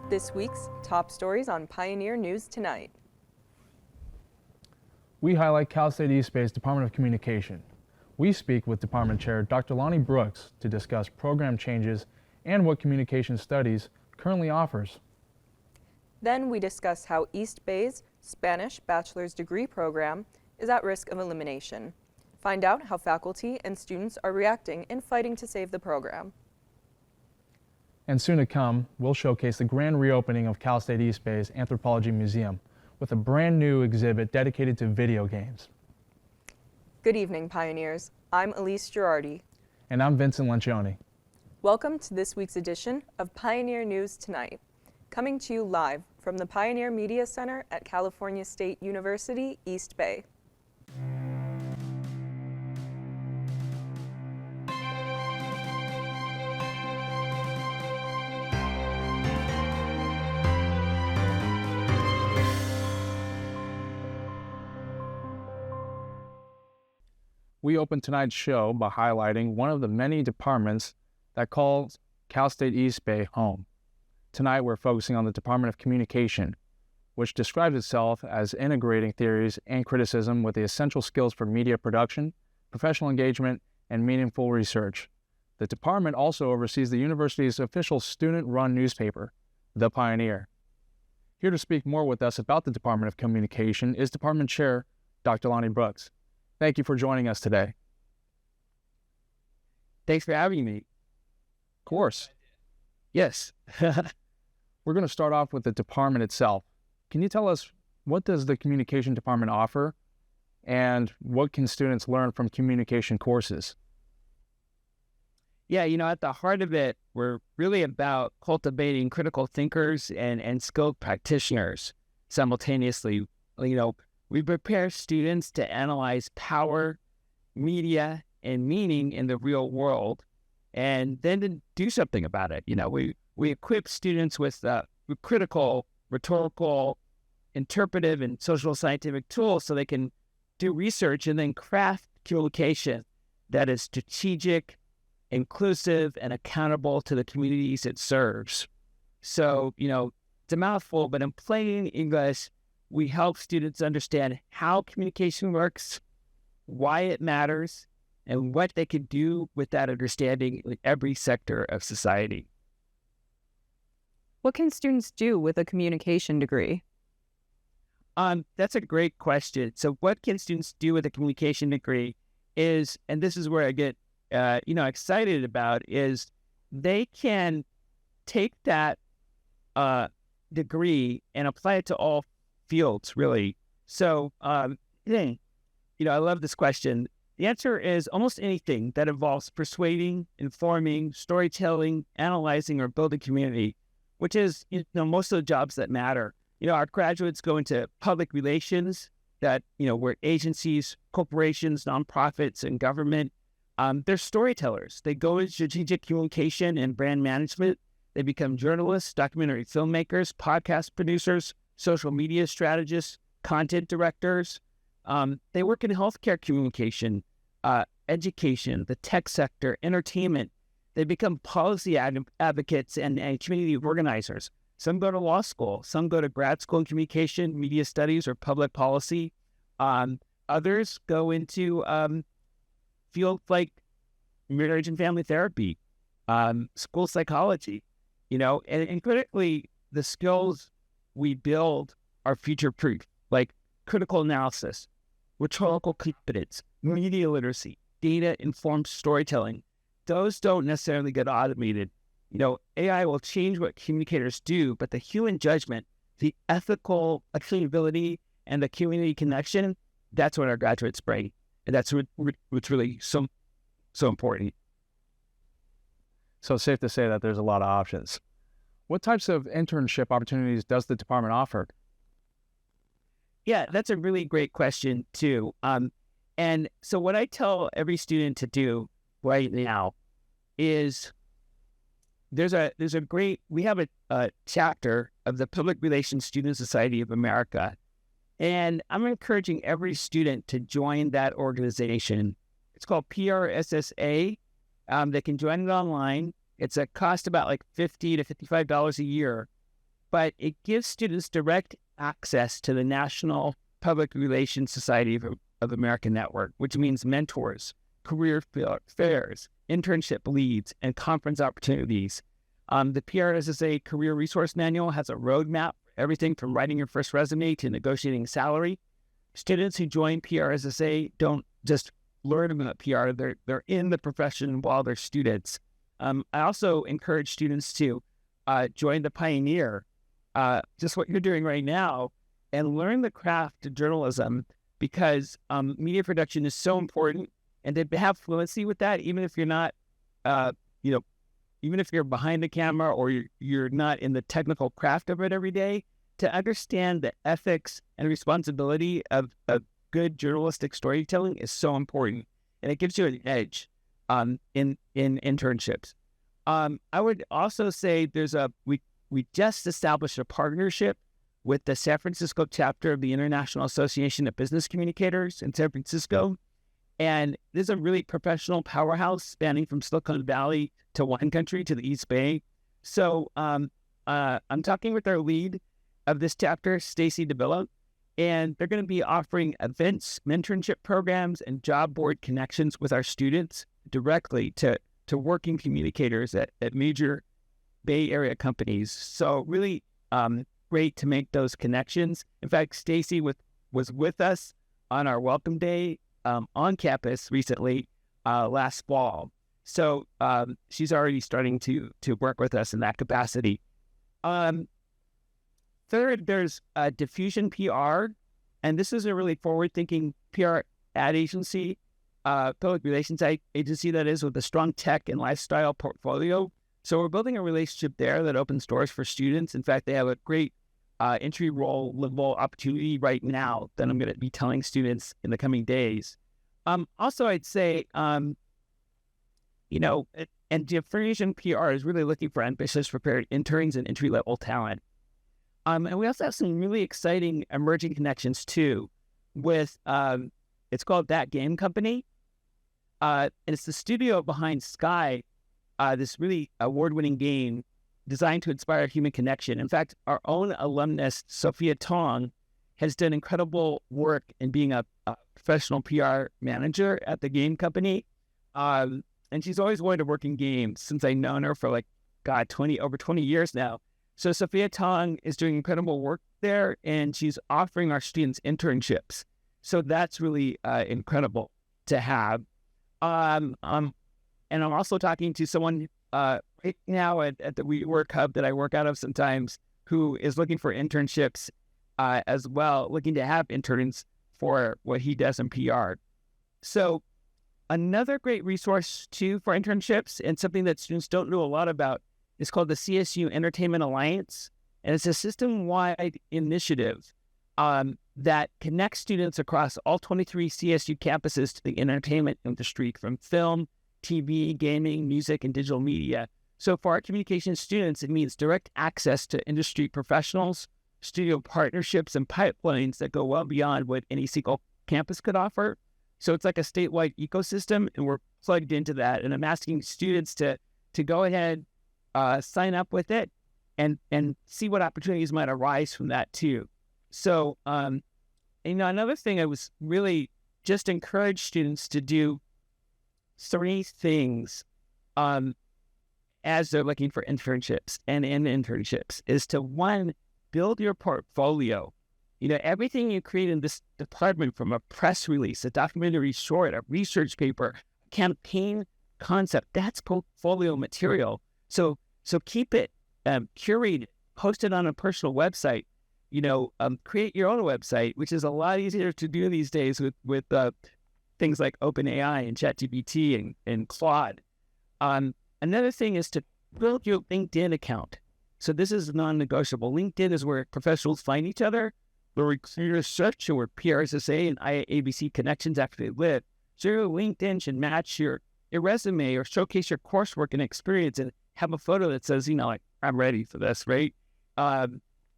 This week's top stories on Pioneer News Tonight. We highlight Cal State East Bay's Department of Communication. We speak with Department Chair Dr. Lonny Brooks to discuss program changes and what communication studies currently offers. Then we discuss how East Bay's Spanish bachelor's degree program is at risk of elimination. Find out how faculty and students are reacting in fighting to save the program. And soon to come, we'll showcase the grand reopening of Cal State East Bay's Anthropology Museum with a brand new exhibit dedicated to video games. Good evening, Pioneers. I'm Elise Gerardi. And I'm Vincent Lencioni. Welcome to this week's edition of Pioneer News Tonight, coming to you live from the Pioneer Media Center at California State University, East Bay. We open tonight's show by highlighting one of the many departments that calls Cal State East Bay home. Tonight we're focusing on the Department of Communication, which describes itself as integrating theories and criticism with the essential skills for media production, professional engagement, and meaningful research. The department also oversees the university's official student-run newspaper, The Pioneer. Here to speak more with us about the Department of Communication is Department Chair Dr. Lonny Brooks. Thank you for joining us today. Thanks for having me. Of course. Yes. We're going to start off with the department itself. Can you tell us, what does the communication department offer, and what can students learn from communication courses? Yeah, at the heart of it, we're really about cultivating critical thinkers and skilled practitioners simultaneously. We prepare students to analyze power, media, and meaning in the real world, and then to do something about it. We equip students with critical, rhetorical, interpretive, and social scientific tools so they can do research and then craft communication that is strategic, inclusive, and accountable to the communities it serves. So, it's a mouthful, but in plain English, we help students understand how communication works, why it matters, and what they can do with that understanding in every sector of society. What can students do with a communication degree? That's a great question. So what can students do with a communication degree is, and this is where I get, excited about, is they can take that degree and apply it to all fields, really. So, I love this question. The answer is almost anything that involves persuading, informing, storytelling, analyzing, or building community, which is, most of the jobs that matter. Our graduates go into public relations, that, where agencies, corporations, nonprofits, and government, they're storytellers. They go into strategic communication and brand management. They become journalists, documentary filmmakers, podcast producers, social media strategists, content directors. They work in healthcare communication, education, the tech sector, entertainment. They become policy advocates and community organizers. Some go to law school. Some go to grad school in communication, media studies, or public policy. Others go into fields like marriage and family therapy, school psychology, and critically, the skills we build are future-proof, like critical analysis, rhetorical competence, media literacy, data-informed storytelling. Those don't necessarily get automated. AI will change what communicators do, but the human judgment, the ethical accountability, and the community connection, that's what our graduates bring. And that's what's really so important. So it's safe to say that there's a lot of options. What types of internship opportunities does the department offer? Yeah, that's a really great question too. And so what I tell every student to do right now is we have a chapter of the Public Relations Student Society of America, and I'm encouraging every student to join that organization. It's called PRSSA. They can join it online. It's a cost about like $50 to $55 a year. but it gives students direct access to the National Public Relations Society of America network, which means mentors, career fairs, internship leads, and conference opportunities. The PRSSA Career Resource Manual has a roadmap, everything from writing your first resume to negotiating salary. Students who join PRSSA don't just learn about PR, they're in the profession while they're students. I also encourage students to join the Pioneer, just what you're doing right now, and learn the craft of journalism, because media production is so important. And to have fluency with that, even if you're not, even if you're behind the camera or you're not in the technical craft of it every day, to understand the ethics and responsibility of good journalistic storytelling is so important. And it gives you an edge in internships. I would also say we just established a partnership with the San Francisco chapter of the International Association of Business Communicators in San Francisco. And this is a really professional powerhouse spanning from Silicon Valley to wine country to the East Bay. So I'm talking with our lead of this chapter, Stacy DeVilla, and they're going to be offering events, mentorship programs, and job board connections with our students directly to working communicators at major Bay Area companies. So really great to make those connections. In fact, Stacy was with us on our welcome day on campus recently last fall. So she's already starting to work with us in that capacity. Third, there's Diffusion PR, and this is a really forward-thinking PR ad agency, public relations agency that is, with a strong tech and lifestyle portfolio. So we're building a relationship there that opens doors for students. In fact, they have a great entry role level opportunity right now that I'm going to be telling students in the coming days. Also, I'd say, and Diffusion PR is really looking for ambitious, prepared interns and entry-level talent. And we also have some really exciting emerging connections too with, it's called That Game Company. And it's the studio behind Sky, this really award-winning game designed to inspire human connection. In fact, our own alumnus, Sophia Tong, has done incredible work in being a professional PR manager at the game company. And she's always wanted to work in games since I've known her for over 20 years now. So Sophia Tong is doing incredible work there, and she's offering our students internships. So that's really incredible to have. And I'm also talking to someone right now at the WeWork Hub that I work out of sometimes, who is looking for internships as well, looking to have interns for what he does in PR. So another great resource too for internships, and something that students don't know a lot about, is called the CSU Entertainment Alliance. And it's a system-wide initiative that connects students across all 23 CSU campuses to the entertainment industry, from film, TV, gaming, music, and digital media. So for our communications students, it means direct access to industry professionals, studio partnerships, and pipelines that go well beyond what any single campus could offer. So it's like a statewide ecosystem, and we're plugged into that. And I'm asking students to go ahead, sign up with it, and see what opportunities might arise from that too. So, another thing I was really just encourage students to do 3 things as they're looking for internships and in internships is to, 1, build your portfolio. Everything you create in this department, from a press release, a documentary short, a research paper, campaign concept, that's portfolio material. So keep it, curate it, post it on a personal website, create your own website, which is a lot easier to do these days with things like OpenAI and ChatGPT and Claude. Another thing is to build your LinkedIn account. So this is non-negotiable. LinkedIn is where professionals find each other, where recruiters search, and where PRSSA and IABC connections actually live. So your LinkedIn should match your resume or showcase your coursework and experience, and have a photo that says, I'm ready for this, right?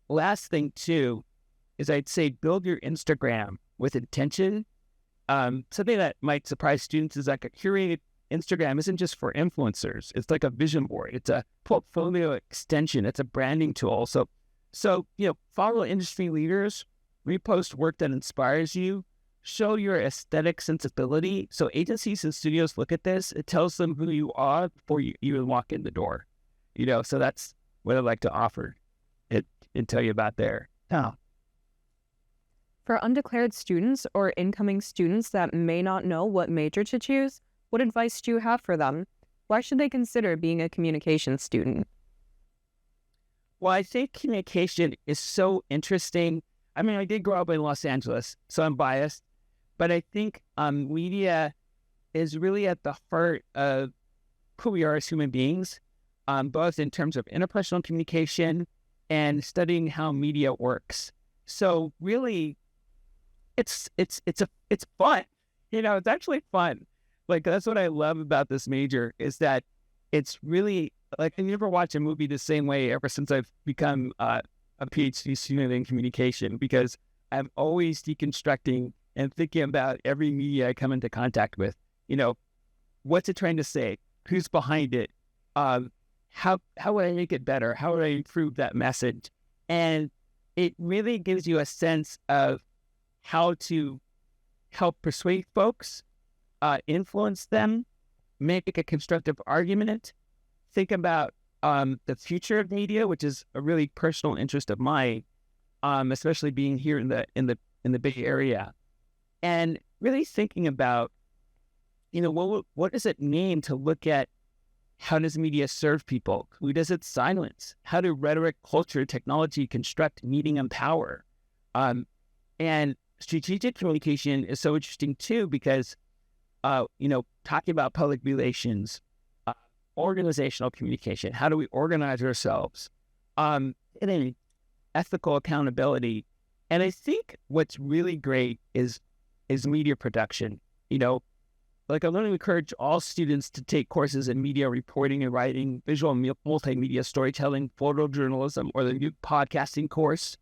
Last thing too is I'd say build your Instagram with intention. Something that might surprise students is like a curated Instagram isn't just for influencers. It's like a vision board. It's a portfolio extension. It's a branding tool. So So, follow industry leaders, repost work that inspires you, show your aesthetic sensibility. So agencies and studios look at this, it tells them who you are before you even walk in the door. So that's what I'd like to offer it and tell you about there. Now, For undeclared students or incoming students that may not know what major to choose, what advice do you have for them? Why should they consider being a communications student? well, I think communication is so interesting. I mean, I did grow up in Los Angeles, so I'm biased, but I think media is really at the heart of who we are as human beings, both in terms of interpersonal communication and studying how media works. So really, it's fun. It's actually fun. Like, that's what I love about this major, is that it's really like, I never watch a movie the same way ever since I've become a PhD student in communication, because I'm always deconstructing and thinking about every media I come into contact with. What's it trying to say? Who's behind it? How would I make it better? How would I improve that message? And it really gives you a sense of how to help persuade folks, influence them, make a constructive argument, think about the future of media, which is a really personal interest of mine, especially being here in the Bay Area, and really thinking about, what does it mean to look at how does media serve people? Who does it silence? How do rhetoric, culture, technology construct meaning and power? And strategic communication is so interesting too, because talking about public relations, organizational communication, how do we organize ourselves, and then ethical accountability. And I think what's really great is media production. Like, I want to encourage all students to take courses in media reporting and writing, visual and multimedia storytelling, photojournalism, or the new podcasting course.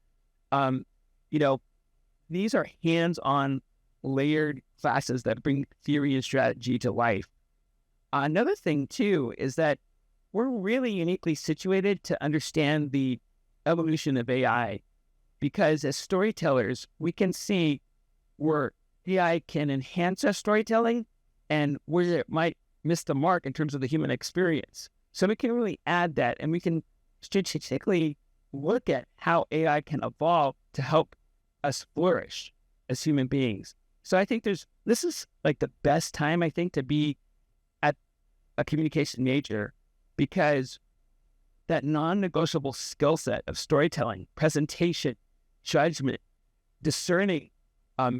These are hands-on, layered classes that bring theory and strategy to life. Another thing, too, is that we're really uniquely situated to understand the evolution of AI, because as storytellers, we can see where AI can enhance our storytelling and where it might miss the mark in terms of the human experience. So we can really add that, and we can strategically look at how AI can evolve to help us flourish as human beings. So I think this is like the best time, I think, to be at a communication major, because that non-negotiable skill set of storytelling, presentation, judgment, discerning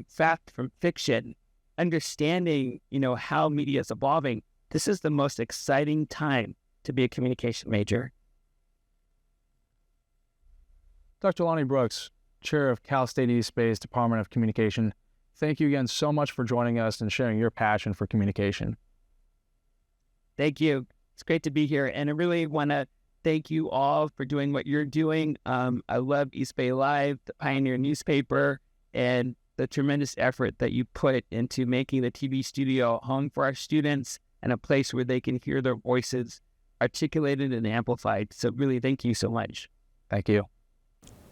fact from fiction, understanding, how media is evolving. This is the most exciting time to be a communication major. Dr. Lonny Brooks, Chair of Cal State East Bay's Department of Communication, thank you again so much for joining us and sharing your passion for communication. Thank you. It's great to be here. And I really want to thank you all for doing what you're doing. I love East Bay Live, the Pioneer newspaper, and the tremendous effort that you put into making the TV studio a home for our students and a place where they can hear their voices articulated and amplified. So really, thank you so much. Thank you.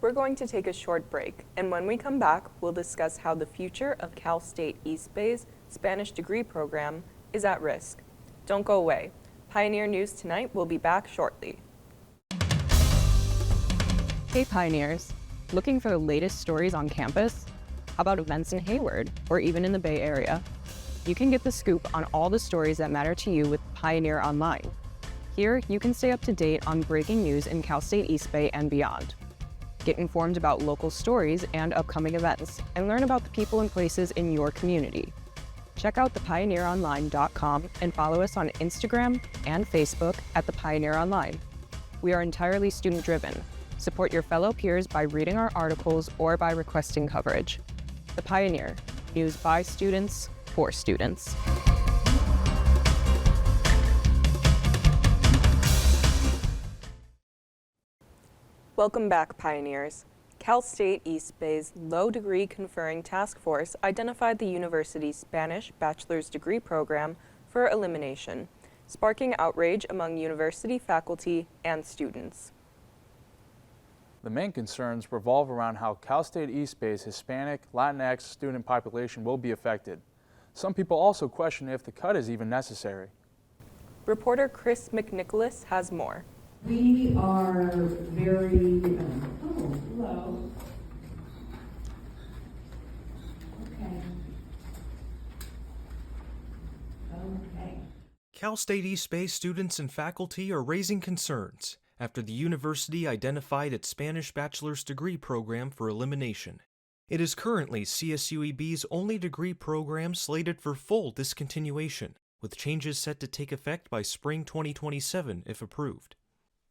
We're going to take a short break, and when we come back, we'll discuss how the future of Cal State East Bay's Spanish degree program is at risk. Don't go away. Pioneer News Tonight will be back shortly. Hey Pioneers, looking for the latest stories on campus? How about events in Hayward or even in the Bay Area? You can get the scoop on all the stories that matter to you with Pioneer Online. Here, you can stay up to date on breaking news in Cal State East Bay and beyond. Get informed about local stories and upcoming events, and learn about the people and places in your community. Check out thepioneeronline.com and follow us on Instagram and Facebook at The Pioneer Online. We are entirely student-driven. Support your fellow peers by reading our articles or by requesting coverage. The Pioneer, news by students, for students. Welcome back, Pioneers. Cal State East Bay's low degree conferring task force identified the university's Spanish bachelor's degree program for elimination, sparking outrage among university faculty and students. The main concerns revolve around how Cal State East Bay's Hispanic, Latinx student population will be affected. Some people also question if the cut is even necessary. Reporter Chris McNicholas has more. We are very, hello. Okay. Cal State East Bay students and faculty are raising concerns after the university identified its Spanish bachelor's degree program for elimination. It is currently CSUEB's only degree program slated for full discontinuation, with changes set to take effect by spring 2027 if approved.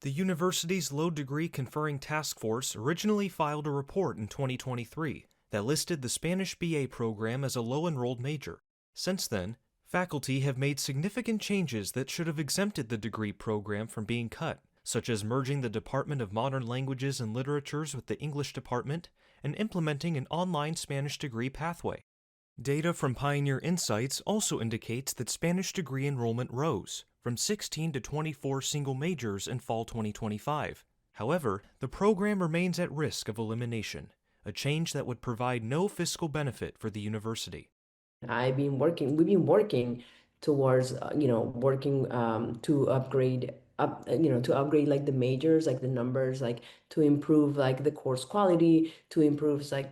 The university's low degree conferring task force originally filed a report in 2023 that listed the Spanish BA program as a low-enrolled major. Since then, faculty have made significant changes that should have exempted the degree program from being cut, such as merging the Department of Modern Languages and Literatures with the English Department and implementing an online Spanish degree pathway. Data from Pioneer Insights also indicates that Spanish degree enrollment rose from 16 to 24 single majors in fall 2025. However, the program remains at risk of elimination, a change that would provide no fiscal benefit for the university. we've been working towards, to upgrade like the majors, like the numbers, like to improve like the course quality, to improve like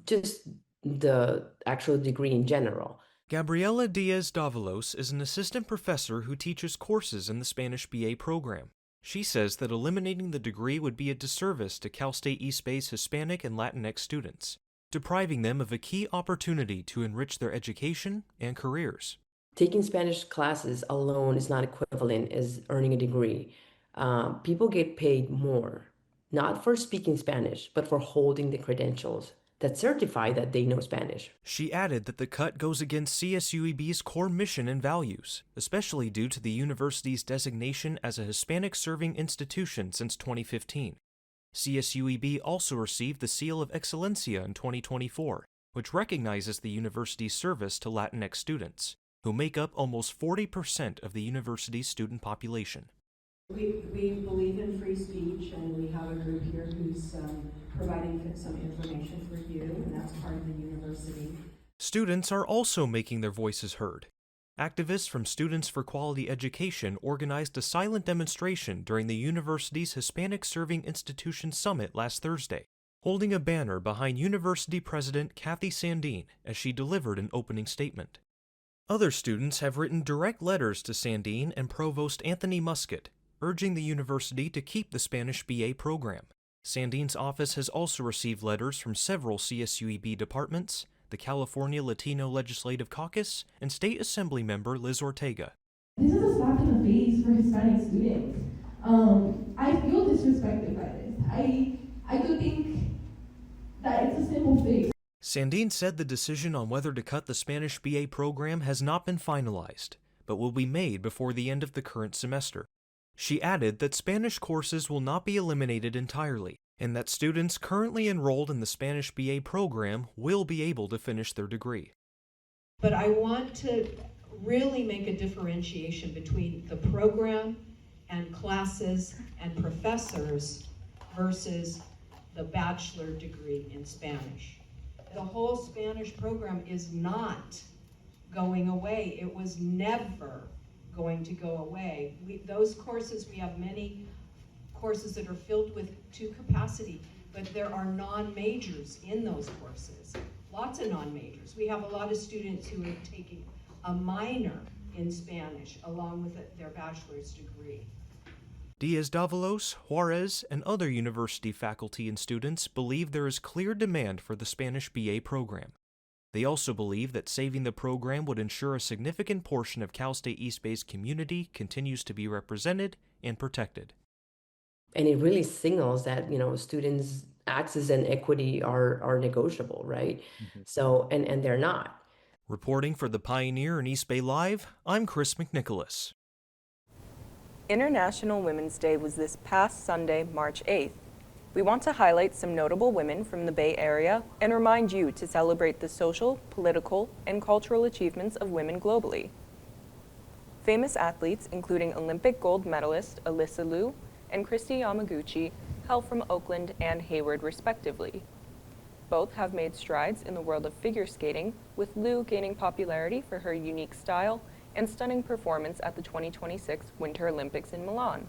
just the actual degree in general. Gabriela Diaz-Davalos is an assistant professor who teaches courses in the Spanish BA program. She says that eliminating the degree would be a disservice to Cal State East Bay's Hispanic and Latinx students, depriving them of a key opportunity to enrich their education and careers. Taking Spanish classes alone is not equivalent as earning a degree. People get paid more, not for speaking Spanish, but for holding the credentials that certify that they know Spanish. She added that the cut goes against CSUEB's core mission and values, especially due to the university's designation as a Hispanic-serving institution since 2015. CSUEB also received the Seal of Excelencia in 2024, which recognizes the university's service to Latinx students, who make up almost 40% of the university's student population. We believe in free speech, and we have a group here who's providing some information for you, and that's part of the university. Students are also making their voices heard. Activists from Students for Quality Education organized a silent demonstration during the university's Hispanic Serving Institution Summit last Thursday, holding a banner behind University President Kathy Sandine as she delivered an opening statement. Other students have written direct letters to Sandine and Provost Anthony Muscat, urging the university to keep the Spanish BA program. Sandine's office has also received letters from several CSUEB departments, the California Latino Legislative Caucus, and State Assembly member Liz Ortega. This is a slap in the face for Hispanic students. I feel disrespected by this. I do think that it's a simple fix. Sandine said the decision on whether to cut the Spanish BA program has not been finalized, but will be made before the end of the current semester. She added that Spanish courses will not be eliminated entirely, and that students currently enrolled in the Spanish BA program will be able to finish their degree. But I want to really make a differentiation between the program and classes and professors versus the bachelor degree in Spanish. The whole Spanish program is not going away. It was never going to go away. Those courses, we have many courses that are filled to capacity, but there are non-majors in those courses. Lots of non-majors. We have a lot of students who are taking a minor in Spanish along with their bachelor's degree. Diaz-Davalos, Juarez, and other university faculty and students believe there is clear demand for the Spanish BA program. They also believe that saving the program would ensure a significant portion of Cal State East Bay's community continues to be represented and protected. And it really signals that, students' access and equity are negotiable, right? Mm-hmm. So, and they're not. Reporting for the Pioneer and East Bay Live, I'm Chris McNicholas. International Women's Day was this past Sunday, March 8th. We want to highlight some notable women from the Bay Area and remind you to celebrate the social, political, and cultural achievements of women globally. Famous athletes, including Olympic gold medalist Alyssa Liu and Kristi Yamaguchi, hail from Oakland and Hayward respectively. Both have made strides in the world of figure skating, with Liu gaining popularity for her unique style and stunning performance at the 2026 Winter Olympics in Milan,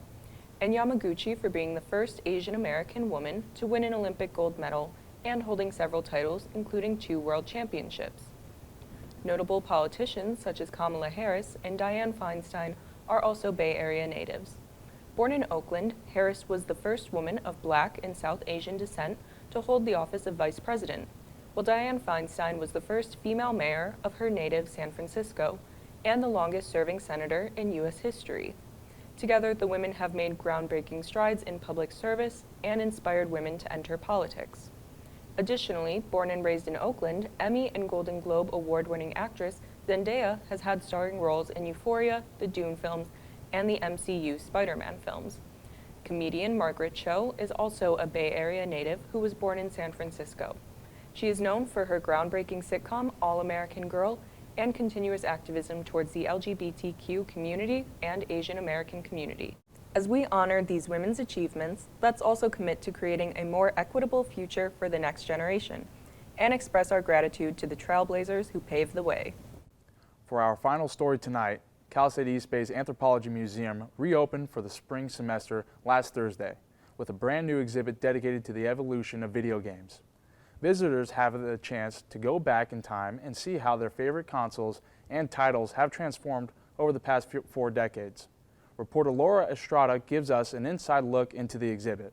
and Yamaguchi for being the first Asian American woman to win an Olympic gold medal and holding several titles, including 2 world championships. Notable politicians such as Kamala Harris and Dianne Feinstein are also Bay Area natives. Born in Oakland, Harris was the first woman of Black and South Asian descent to hold the office of vice president, while Dianne Feinstein was the first female mayor of her native San Francisco and the longest-serving senator in U.S. history. Together, the women have made groundbreaking strides in public service and inspired women to enter politics. Additionally, born and raised in Oakland, Emmy and Golden Globe award-winning actress Zendaya has had starring roles in Euphoria, the Dune films, and the MCU Spider-Man films. Comedian Margaret Cho is also a Bay Area native who was born in San Francisco. She is known for her groundbreaking sitcom All-American Girl and continuous activism towards the LGBTQ community and Asian American community. As we honor these women's achievements, let's also commit to creating a more equitable future for the next generation and express our gratitude to the trailblazers who paved the way. For our final story tonight, Cal State East Bay's Anthropology Museum reopened for the spring semester last Thursday with a brand new exhibit dedicated to the evolution of video games. Visitors have the chance to go back in time and see how their favorite consoles and titles have transformed over the past 4 decades. Reporter Laura Estrada gives us an inside look into the exhibit.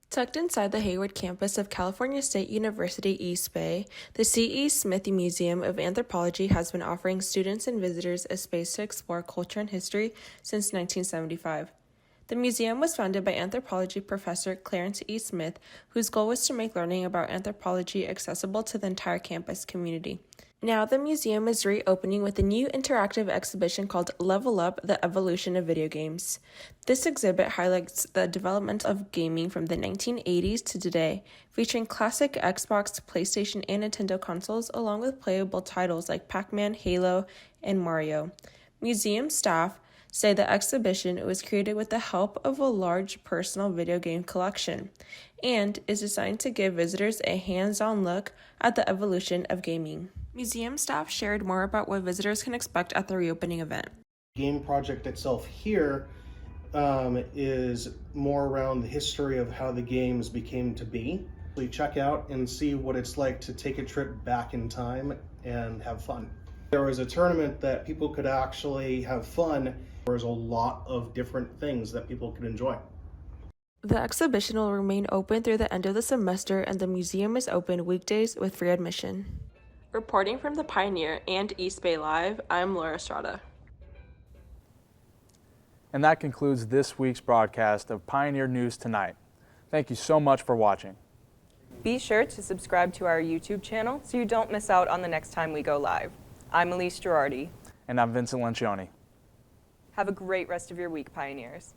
Tucked inside the Hayward campus of California State University East Bay, the C.E. Smith Museum of Anthropology has been offering students and visitors a space to explore culture and history since 1975. The museum was founded by anthropology professor Clarence E. Smith, whose goal was to make learning about anthropology accessible to the entire campus community. Now, the museum is reopening with a new interactive exhibition called Level Up: The Evolution of Video Games. This exhibit highlights the development of gaming from the 1980s to today, featuring classic Xbox, PlayStation, and Nintendo consoles, along with playable titles like Pac-Man, Halo, and Mario. Museum staff say the exhibition was created with the help of a large personal video game collection and is designed to give visitors a hands-on look at the evolution of gaming. Museum staff shared more about what visitors can expect at the reopening event. Game project itself here is more around the history of how the games became to be. We check out and see what it's like to take a trip back in time and have fun. There was a tournament that people could actually have fun. There was a lot of different things that people could enjoy. The exhibition will remain open through the end of the semester, and the museum is open weekdays with free admission. Reporting from the Pioneer and East Bay Live, I'm Laura Estrada. And that concludes this week's broadcast of Pioneer News Tonight. Thank you so much for watching. Be sure to subscribe to our YouTube channel so you don't miss out on the next time we go live. I'm Elise Gerardi. And I'm Vincent Lencioni. Have a great rest of your week, Pioneers.